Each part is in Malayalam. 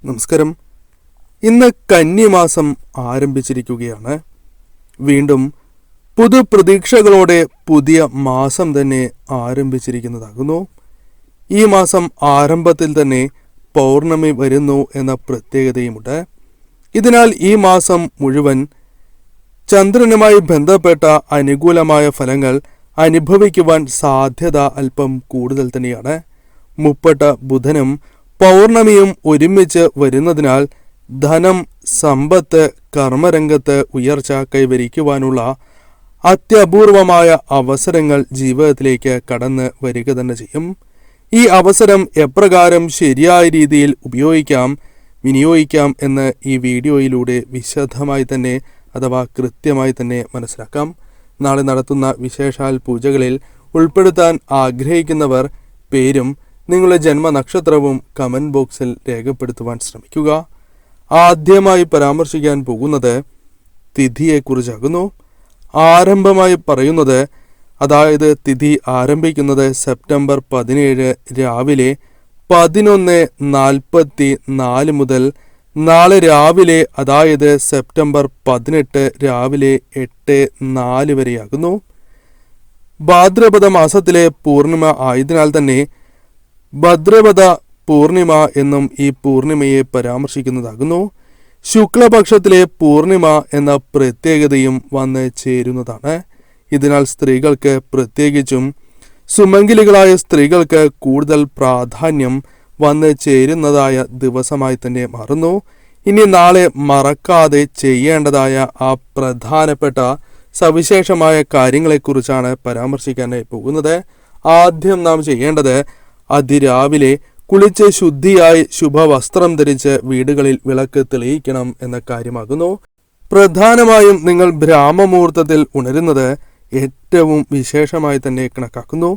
നമസ്കാരം. ഇന്ന് കന്നിമാസം ആരംഭിച്ചിരിക്കുകയാണ്. വീണ്ടും പുതുപ്രതീക്ഷകളോടെ പുതിയ മാസം തന്നെ ആരംഭിച്ചിരിക്കുന്നതാകുന്നു. ഈ മാസം ആരംഭത്തിൽ തന്നെ പൗർണമി വരുന്നു എന്ന പ്രത്യേകതയുമുണ്ട്. ഇതിനാൽ ഈ മാസം മുഴുവൻ ചന്ദ്രനുമായി ബന്ധപ്പെട്ട അനുകൂലമായ ഫലങ്ങൾ അനുഭവിക്കുവാൻ സാധ്യത അല്പം കൂടുതൽ തന്നെയാണ്. മുപ്പട്ട ബുധനും പൗർണമിയും ഒരുമിച്ച് വരുന്നതിനാൽ ധനം, സമ്പത്ത്, കർമ്മരംഗത്ത് ഉയർച്ച കൈവരിക്കുവാനുള്ള അത്യപൂർവമായ അവസരങ്ങൾ ജീവിതത്തിലേക്ക് കടന്ന് വരിക തന്നെ ചെയ്യും. ഈ അവസരം എപ്രകാരം ശരിയായ രീതിയിൽ വിനിയോഗിക്കാം എന്ന് ഈ വീഡിയോയിലൂടെ വിശദമായി തന്നെ അഥവാ കൃത്യമായി തന്നെ മനസ്സിലാക്കാം. നാളെ നടത്തുന്ന വിശേഷാൽ പൂജകളിൽ ഉൾപ്പെടുത്താൻ ആഗ്രഹിക്കുന്നവർ പേരും നിങ്ങളുടെ ജന്മനക്ഷത്രവും കമന്റ് ബോക്സിൽ രേഖപ്പെടുത്തുവാൻ ശ്രമിക്കുക. ആദ്യമായി പരാമർശിക്കാൻ പോകുന്നത് തിഥിയെക്കുറിച്ചാകുന്നു. ആരംഭമായി പറയുന്നത്, അതായത് തിഥി ആരംഭിക്കുന്നത് സെപ്റ്റംബർ 17 രാവിലെ 11:44 മുതൽ നാളെ രാവിലെ, അതായത് സെപ്റ്റംബർ 18 രാവിലെ 8:04 വരെയാകുന്നു. ഭാദ്രപദ മാസത്തിലെ പൂർണിമ ആയതിനാൽ തന്നെ ഭദ്രപദ പൂർണിമ എന്നും ഈ പൂർണിമയെ പരാമർശിക്കുന്നതാകുന്നു. ശുക്ലപക്ഷത്തിലെ പൂർണിമ എന്ന പ്രത്യേകതയും വന്ന് ചേരുന്നതാണ്. ഇതിനാൽ സ്ത്രീകൾക്ക്, പ്രത്യേകിച്ചും സുമംഗലികളായ സ്ത്രീകൾക്ക് കൂടുതൽ പ്രാധാന്യം വന്ന് ചേരുന്നതായ ദിവസമായി തന്നെ മാറുന്നു. ഇനി നാളെ മറക്കാതെ ചെയ്യേണ്ടതായ ആ പ്രധാനപ്പെട്ട സവിശേഷമായ കാര്യങ്ങളെക്കുറിച്ചാണ് പരാമർശിക്കാനായി പോകുന്നത്. ആദ്യം നാം ചെയ്യേണ്ടത് അതിരാവിലെ കുളിച്ച് ശുദ്ധിയായി ശുഭവസ്ത്രം ധരിച്ച് വീടുകളിൽ വിളക്ക് തെളിയിക്കണം എന്ന കാര്യമാകുന്നു. പ്രധാനമായും നിങ്ങൾ ബ്രാഹ്മമുഹൂർത്തത്തിൽ ഉണരുന്നത് ഏറ്റവും വിശേഷമായി തന്നെ കണക്കാക്കുന്നു.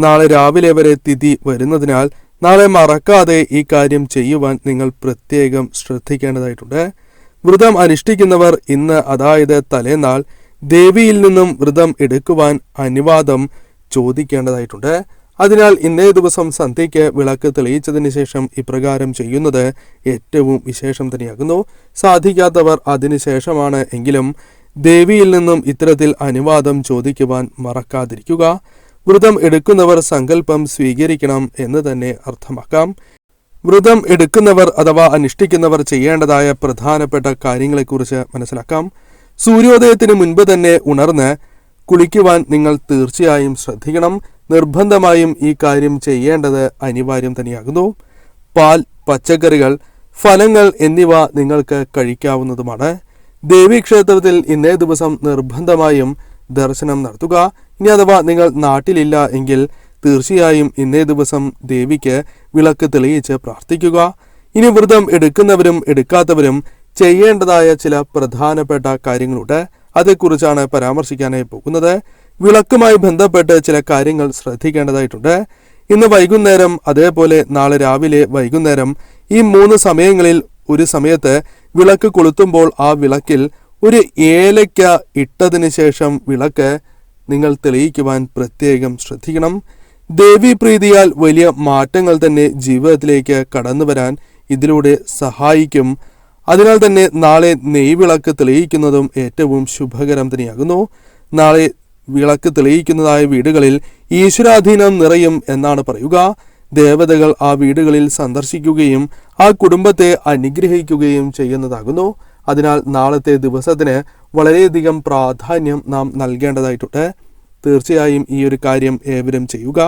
നാളെ രാവിലെ വരെ തിഥി വരുന്നതിനാൽ നാളെ മറക്കാതെ ഈ കാര്യം ചെയ്യുവാൻ നിങ്ങൾ പ്രത്യേകം ശ്രദ്ധിക്കേണ്ടതായിട്ടുണ്ട്. വ്രതം അനുഷ്ഠിക്കുന്നവർ ഇന്ന്, അതായത് തലേനാൾ, ദേവിയിൽ നിന്നും വ്രതം എടുക്കുവാൻ അനുവാദം ചോദിക്കേണ്ടതായിട്ടുണ്ട്. അതിനാൽ ഇന്നേ ദിവസം സന്ധ്യയ്ക്ക് വിളക്ക് തെളിയിച്ചതിന് ശേഷം ഇപ്രകാരം ചെയ്യുന്നത് ഏറ്റവും വിശേഷം തന്നെയാകുന്നു. സാധിക്കാത്തവർ അതിനുശേഷമാണ് എങ്കിലും ദേവിയിൽ നിന്നും ഇത്തരത്തിൽ അനുവാദം ചോദിക്കുവാൻ മറക്കാതിരിക്കുക. വ്രതം എടുക്കുന്നവർ സങ്കല്പം സ്വീകരിക്കണം എന്ന് തന്നെ അർത്ഥമാക്കാം. വ്രതം എടുക്കുന്നവർ അഥവാ അനുഷ്ഠിക്കുന്നവർ ചെയ്യേണ്ടതായ പ്രധാനപ്പെട്ട കാര്യങ്ങളെക്കുറിച്ച് മനസ്സിലാക്കാം. സൂര്യോദയത്തിന് മുൻപ് തന്നെ ഉണർന്ന് കുളിക്കുവാൻ നിങ്ങൾ തീർച്ചയായും ശ്രദ്ധിക്കണം. നിർബന്ധമായും ഈ കാര്യം ചെയ്യേണ്ടത് അനിവാര്യം തന്നെയാകുന്നു. പാൽ, പച്ചക്കറികൾ, ഫലങ്ങൾ എന്നിവ നിങ്ങൾക്ക് കഴിക്കാവുന്നതുമാണ്. ദേവീക്ഷേത്രത്തിൽ ഇന്നേ ദിവസം നിർബന്ധമായും ദർശനം നടത്തുക. ഇനി അഥവാ നിങ്ങൾ നാട്ടിലില്ല എങ്കിൽ തീർച്ചയായും ഇന്നേ ദിവസം ദേവിക്ക് വിളക്ക് തെളിയിച്ച് പ്രാർത്ഥിക്കുക. ഇനി വ്രതം എടുക്കുന്നവരും എടുക്കാത്തവരും ചെയ്യേണ്ടതായ ചില പ്രധാനപ്പെട്ട കാര്യങ്ങളുണ്ട്. അതേക്കുറിച്ചാണ് പരാമർശിക്കാനായി പോകുന്നത്. വിളക്കുമായി ബന്ധപ്പെട്ട് ചില കാര്യങ്ങൾ ശ്രദ്ധിക്കേണ്ടതായിട്ടുണ്ട്. ഇന്ന് വൈകുന്നേരം, അതേപോലെ നാളെ രാവിലെ വൈകുന്നേരം, ഈ 3 സമയങ്ങളിൽ ഒരു സമയത്ത് വിളക്ക് കൊളുത്തുമ്പോൾ ആ വിളക്കിൽ ഒരു ഏലയ്ക്ക ഇട്ടതിന് ശേഷം വിളക്ക് നിങ്ങൾ തെളിയിക്കുവാൻ പ്രത്യേകം ശ്രദ്ധിക്കണം. ദേവീപ്രീതിയാൽ വലിയ മാറ്റങ്ങൾ തന്നെ ജീവിതത്തിലേക്ക് കടന്നു വരാൻ ഇതിലൂടെ സഹായിക്കും. അതിനാൽ തന്നെ നാളെ നെയ്വിളക്ക് തെളിയിക്കുന്നതും ഏറ്റവും ശുഭകരം തന്നെയാകുന്നു. നാളെ വിളക്ക് തെളിയിക്കുന്നതായ വീടുകളിൽ ഈശ്വരാധീനം നിറയും എന്നാണ് പറയുക. ദേവതകൾ ആ വീടുകളിൽ സന്ദർശിക്കുകയും ആ കുടുംബത്തെ അനുഗ്രഹിക്കുകയും ചെയ്യുന്നതാകുന്നു. അതിനാൽ നാളത്തെ ദിവസത്തിന് വളരെയധികം പ്രാധാന്യം നാം നൽകേണ്ടതായിട്ടുണ്ട്. തീർച്ചയായും ഈ ഒരു കാര്യം ഏവരും ചെയ്യുക.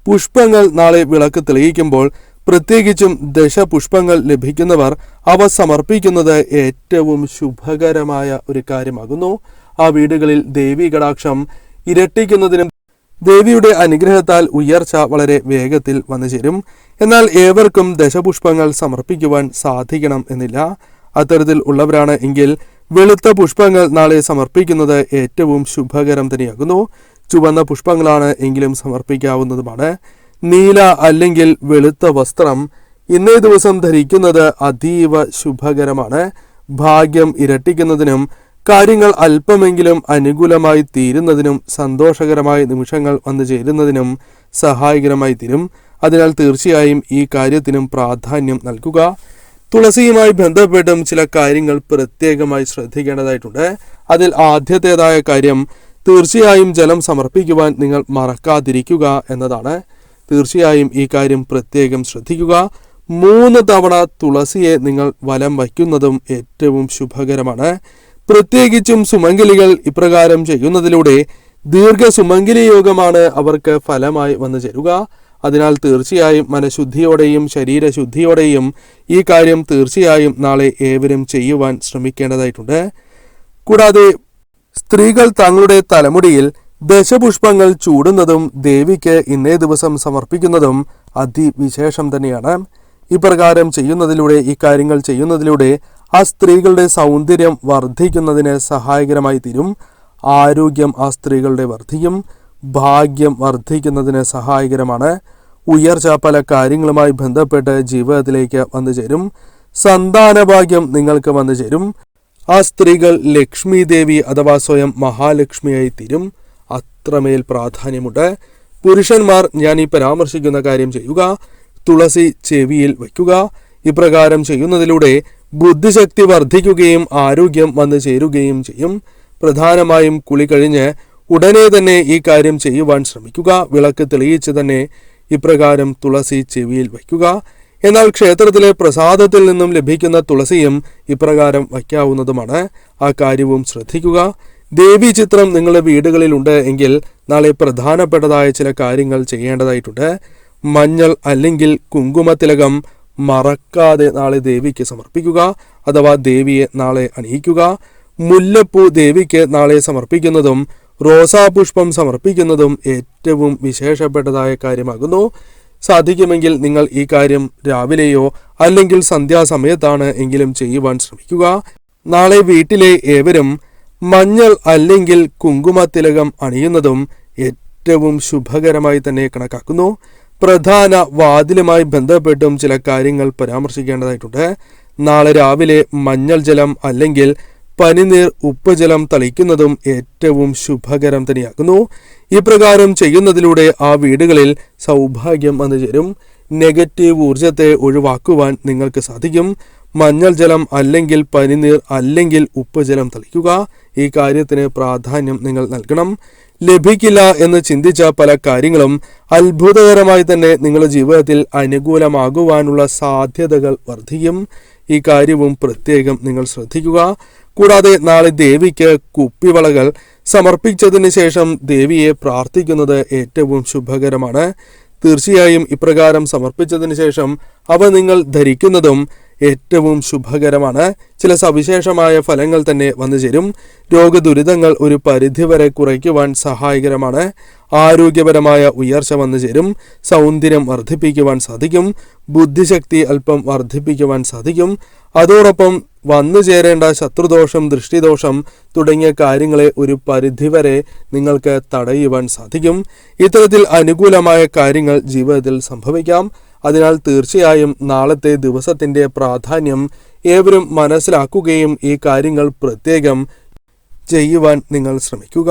പുഷ്പങ്ങൾ നാളെ വിളക്ക് തെളിയിക്കുമ്പോൾ, പ്രത്യേകിച്ചും ദശപുഷ്പങ്ങൾ ലഭിക്കുന്നവർ അവ സമർപ്പിക്കുന്നത് ഏറ്റവും ശുഭകരമായ ഒരു കാര്യമാകുന്നു. ആ വീടുകളിൽ ദേവീ കടാക്ഷം ഇരട്ടിക്കുന്നതിനും ദേവിയുടെ അനുഗ്രഹത്താൽ ഉയർച്ച വളരെ വേഗത്തിൽ വന്നു ചേരും. എന്നാൽ ഏവർക്കും ദശപുഷ്പങ്ങൾ സമർപ്പിക്കുവാൻ സാധിക്കണം എന്നില്ല. അത്തരത്തിൽ ഉള്ളവരാണ് എങ്കിൽ വെളുത്ത പുഷ്പങ്ങൾ നാളെ സമർപ്പിക്കുന്നത് ഏറ്റവും ശുഭകരം തന്നെയാകുന്നു. ചുവന്ന പുഷ്പങ്ങളാണ് എങ്കിലും സമർപ്പിക്കാവുന്നതുമാണ്. നീല അല്ലെങ്കിൽ വെളുത്ത വസ്ത്രം ഇന്നേ ദിവസം ധരിക്കുന്നത് അതീവ ശുഭകരമാണ്. ഭാഗ്യം ഇരട്ടിക്കുന്നതിനും കാര്യങ്ങൾ അല്പമെങ്കിലും അനുകൂലമായി തീരുന്നതിനും സന്തോഷകരമായ നിമിഷങ്ങൾ വന്നു ചേരുന്നതിനും സഹായകരമായി തീരും. അതിനാൽ തീർച്ചയായും ഈ കാര്യത്തിനും പ്രാധാന്യം നൽകുക. തുളസിയുമായി ബന്ധപ്പെട്ടും ചില കാര്യങ്ങൾ പ്രത്യേകമായി ശ്രദ്ധിക്കേണ്ടതായിട്ടുണ്ട്. അതിൽ ആദ്യത്തേതായ കാര്യം, തീർച്ചയായും ജലം സമർപ്പിക്കുവാൻ നിങ്ങൾ മറക്കാതിരിക്കുക എന്നതാണ്. തീർച്ചയായും ഈ കാര്യം പ്രത്യേകം ശ്രദ്ധിക്കുക. 3 തവണ തുളസിയെ നിങ്ങൾ വലം വയ്ക്കുന്നതും ഏറ്റവും ശുഭകരമാണ്. പ്രത്യേകിച്ചും സുമംഗലികൾ ഇപ്രകാരം ചെയ്യുന്നതിലൂടെ ദീർഘസുമംഗലി യോഗമാണ് അവർക്ക് ഫലമായി വന്നു ചേരുക. അതിനാൽ തീർച്ചയായും മനഃശുദ്ധിയോടെയും ശരീരശുദ്ധിയോടെയും ഈ കാര്യം തീർച്ചയായും നാളെ ഏവരും ചെയ്യുവാൻ ശ്രമിക്കേണ്ടതായിട്ടുണ്ട്. കൂടാതെ സ്ത്രീകൾ തങ്ങളുടെ തലമുടിയിൽ ദശപുഷ്പങ്ങൾ ചൂടുന്നതും ദേവിക്ക് ഇന്നേ ദിവസം സമർപ്പിക്കുന്നതും അതിവിശേഷം തന്നെയാണ്. ഇപ്രകാരം ചെയ്യുന്നതിലൂടെ, ഈ കാര്യങ്ങൾ ചെയ്യുന്നതിലൂടെ ആ സ്ത്രീകളുടെ സൗന്ദര്യം വർദ്ധിക്കുന്നതിന് സഹായകരമായി തീരും. ആരോഗ്യം ആ സ്ത്രീകളുടെ വർദ്ധിക്കും. ഭാഗ്യം വർദ്ധിക്കുന്നതിന് സഹായകരമാണ്. ഉയർച്ച പല കാര്യങ്ങളുമായി ബന്ധപ്പെട്ട് ജീവിതത്തിലേക്ക് വന്നു ചേരും. സന്താനഭാഗ്യം നിങ്ങൾക്ക് വന്നു ചേരും. ആ സ്ത്രീകൾ ലക്ഷ്മി ദേവി അഥവാ സ്വയം മഹാലക്ഷ്മിയായി തീരും. അത്രമേൽ പ്രാധാന്യമുണ്ട്. പുരുഷന്മാർ ഞാൻ ഈ പരാമർശിക്കുന്ന കാര്യം ചെയ്യുക. തുളസി ചെവിയിൽ വയ്ക്കുക. ഇപ്രകാരം ചെയ്യുന്നതിലൂടെ ബുദ്ധിശക്തി വർദ്ധിക്കുകയും ആരോഗ്യം വന്നു ചേരുകയും ചെയ്യും. പ്രധാനമായും കുളി കഴിഞ്ഞ് ഉടനെ തന്നെ ഈ കാര്യം ചെയ്യുവാൻ ശ്രമിക്കുക. വിളക്ക് തെളിയിച്ച് തന്നെ ഇപ്രകാരം തുളസി ചെവിയിൽ വയ്ക്കുക. എന്നാൽ ക്ഷേത്രത്തിലെ പ്രസാദത്തിൽ നിന്നും ലഭിക്കുന്ന തുളസിയും ഇപ്രകാരം വയ്ക്കാവുന്നതുമാണ്. ആ കാര്യവും ശ്രദ്ധിക്കുക. ദേവി ചിത്രം നിങ്ങളുടെ വീടുകളിൽ ഉണ്ട് എങ്കിൽ നാളെ പ്രധാനപ്പെട്ടതായ ചില കാര്യങ്ങൾ ചെയ്യേണ്ടതായിട്ടുണ്ട്. മഞ്ഞൾ അല്ലെങ്കിൽ കുങ്കുമത്തിലകം മറക്കാതെ നാളെ ദേവിക്ക് സമർപ്പിക്കുക, അഥവാ ദേവിയെ നാളെ അണിയിക്കുക. മുല്ലപ്പൂ ദേവിക്ക് നാളെ സമർപ്പിക്കുന്നതും റോസാപുഷ്പം സമർപ്പിക്കുന്നതും ഏറ്റവും വിശേഷപ്പെട്ടതായ കാര്യമാകുന്നു. സാധിക്കുമെങ്കിൽ നിങ്ങൾ ഈ കാര്യം രാവിലെയോ അല്ലെങ്കിൽ സന്ധ്യാസമയത്താണ് എങ്കിലും ചെയ്യുവാൻ ശ്രമിക്കുക. നാളെ വീട്ടിലെ ഏവരും മഞ്ഞൾ അല്ലെങ്കിൽ കുങ്കുമത്തിലകം അണിയുന്നതും ഏറ്റവും ശുഭകരമായി തന്നെ കണക്കാക്കുന്നു. പ്രധാന വാതിലുമായി ബന്ധപ്പെട്ടും ചില കാര്യങ്ങൾ പരാമർശിക്കേണ്ടതായിട്ടുണ്ട്. നാളെ രാവിലെ മഞ്ഞൾ ജലം അല്ലെങ്കിൽ പനിനീർ ഉപ്പ് ജലം തളിക്കുന്നതും ഏറ്റവും ശുഭകരം തന്നെയാകുന്നു. ഇപ്രകാരം ചെയ്യുന്നതിലൂടെ ആ വീടുകളിൽ സൗഭാഗ്യം വന്നു ചേരും. നെഗറ്റീവ് ഊർജത്തെ ഒഴിവാക്കുവാൻ നിങ്ങൾക്ക് സാധിക്കും. മഞ്ഞൾ ജലം അല്ലെങ്കിൽ പനിനീർ അല്ലെങ്കിൽ ഉപ്പ് ജലം തളിക്കുക. ഈ കാര്യത്തിന് പ്രാധാന്യം നിങ്ങൾ നൽകണം. ലഭിക്കില്ല എന്ന് ചിന്തിച്ച പല കാര്യങ്ങളും അത്ഭുതകരമായി തന്നെ നിങ്ങളുടെ ജീവിതത്തിൽ അനുകൂലമാകുവാനുള്ള സാധ്യതകൾ വർദ്ധിക്കും. ഈ കാര്യവും പ്രത്യേകം നിങ്ങൾ ശ്രദ്ധിക്കുക. കൂടാതെ നാളെ ദേവിക്ക് കുപ്പിവളകൾ സമർപ്പിച്ചതിന് ശേഷം ദേവിയെ പ്രാർത്ഥിക്കുന്നത് ഏറ്റവും ശുഭകരമാണ്. തീർച്ചയായും ഇപ്രകാരം സമർപ്പിച്ചതിന് ശേഷം അവ നിങ്ങൾ ധരിക്കുന്നതും ഏറ്റവും ശുഭകരമാണ്. ചില സവിശേഷമായ ഫലങ്ങൾ തന്നെ വന്നു ചേരും. രോഗദുരിതങ്ങൾ ഒരു പരിധിവരെ കുറയ്ക്കുവാൻ സഹായകരമാണ്. ആരോഗ്യപരമായ ഉയർച്ച വന്നു ചേരും. സൗന്ദര്യം വർദ്ധിപ്പിക്കുവാൻ സാധിക്കും. ബുദ്ധിശക്തി അല്പം വർദ്ധിപ്പിക്കുവാൻ സാധിക്കും. അതോടൊപ്പം വന്നു ചേരേണ്ട ശത്രുദോഷം, ദൃഷ്ടിദോഷം തുടങ്ങിയ കാര്യങ്ങളെ ഒരു പരിധിവരെ നിങ്ങൾക്ക് തടയുവാൻ സാധിക്കും. ഇത്തരത്തിൽ അനുകൂലമായ കാര്യങ്ങൾ ജീവിതത്തിൽ സംഭവിക്കാം. അതിനാൽ തീർച്ചയായും നാളത്തെ ദിവസത്തിന്റെ പ്രാധാന്യം ഏവരും മനസ്സിലാക്കുകയും ഈ കാര്യങ്ങൾ പ്രത്യേകം ചെയ്യുവാൻ നിങ്ങൾ ശ്രമിക്കുക.